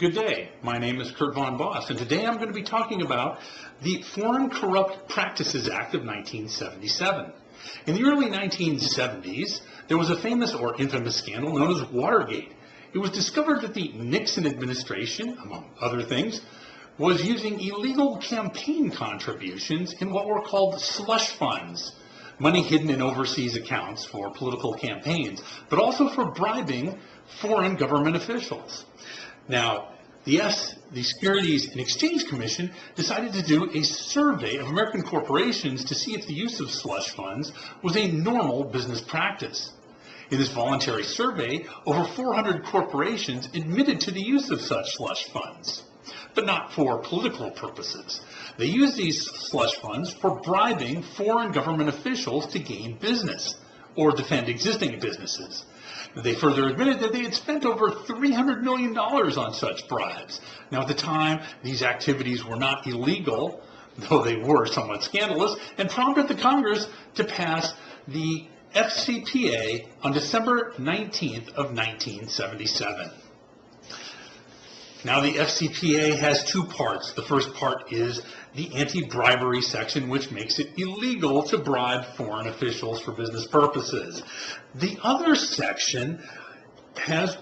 Good day, my name is Kurt Von Boss, and today I'm going to be talking about the Foreign Corrupt Practices Act of 1977. In the early 1970s, there was a famous or infamous scandal known as Watergate. It was discovered that the Nixon administration, among other things, was using illegal campaign contributions in what were called slush funds, money hidden in overseas accounts for political campaigns, but also for bribing foreign government officials. Now, the Securities and Exchange Commission decided to do a survey of American corporations to see if the use of slush funds was a normal business practice. In this voluntary survey, over 400 corporations admitted to the use of such slush funds, but not for political purposes. They used these slush funds for bribing foreign government officials to gain business or defend existing businesses. They further admitted that they had spent over $300 million on such bribes. Now, at the time, these activities were not illegal, though they were somewhat scandalous, and prompted the Congress to pass the FCPA on December 19th of 1977. Now, the FCPA has two parts. The first part is the anti-bribery section, which makes it illegal to bribe foreign officials for business purposes. The other section has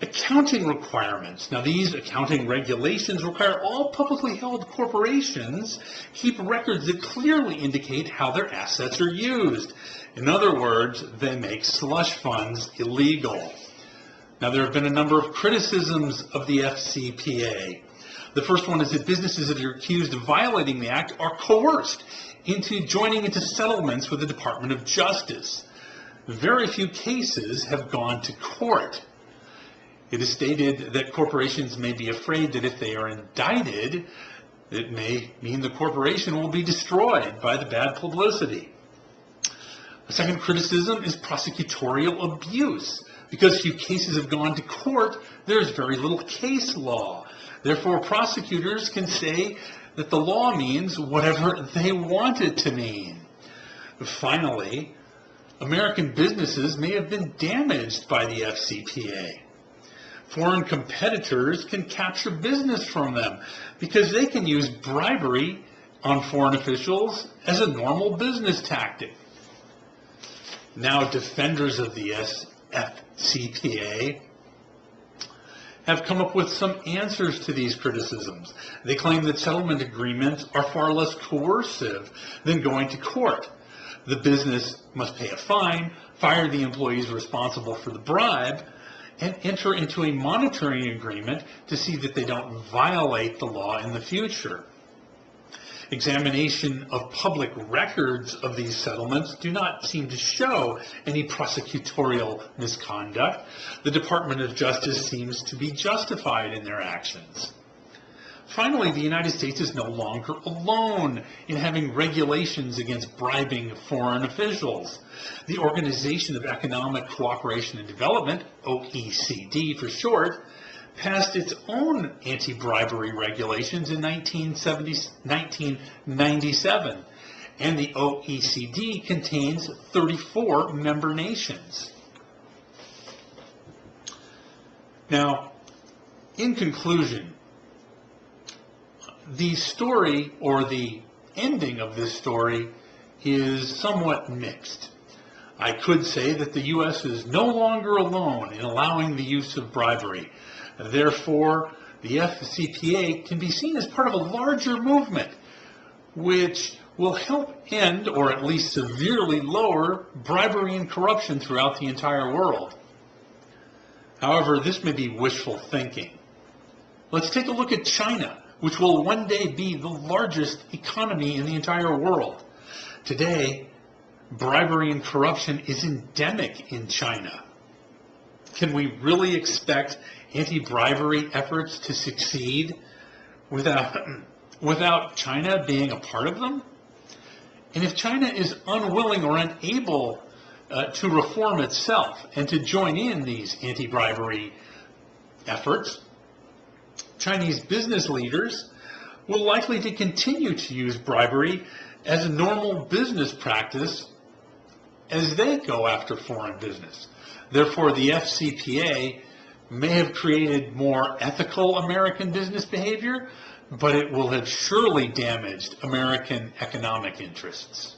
accounting requirements. Now, these accounting regulations require all publicly held corporations keep records that clearly indicate how their assets are used. In other words, they make slush funds illegal. Now, there have been a number of criticisms of the FCPA. The first one is that businesses that are accused of violating the act are coerced into joining into settlements with the Department of Justice. Very few cases have gone to court. It is stated that corporations may be afraid that if they are indicted, it may mean the corporation will be destroyed by the bad publicity. A second criticism is prosecutorial abuse. Because few cases have gone to court, there is very little case law. Therefore, prosecutors can say that the law means whatever they want it to mean. Finally, American businesses may have been damaged by the FCPA. Foreign competitors can capture business from them because they can use bribery on foreign officials as a normal business tactic. Now, defenders of the FCPA have come up with some answers to these criticisms. They claim that settlement agreements are far less coercive than going to court. The business must pay a fine, fire the employees responsible for the bribe, and enter into a monitoring agreement to see that they don't violate the law in the future. Examination of public records of these settlements do not seem to show any prosecutorial misconduct. The Department of Justice seems to be justified in their actions. Finally, the United States is no longer alone in having regulations against bribing foreign officials. The Organization of Economic Cooperation and Development, OECD for short, passed its own anti-bribery regulations in 1997, and the OECD contains 34 member nations. Now, in conclusion, the story or the ending of this story is somewhat mixed. I could say that the U.S. is no longer alone in allowing the use of bribery. Therefore, the FCPA can be seen as part of a larger movement which will help end or at least severely lower bribery and corruption throughout the entire world. However, this may be wishful thinking. Let's take a look at China, which will one day be the largest economy in the entire world. Today, bribery and corruption is endemic in China. Can we really expect anti-bribery efforts to succeed without China being a part of them? And if China is unwilling or unable to reform itself and to join in these anti-bribery efforts, Chinese business leaders will likely to continue to use bribery as a normal business practice as they go after foreign business. Therefore, the FCPA may have created more ethical American business behavior, but it will have surely damaged American economic interests.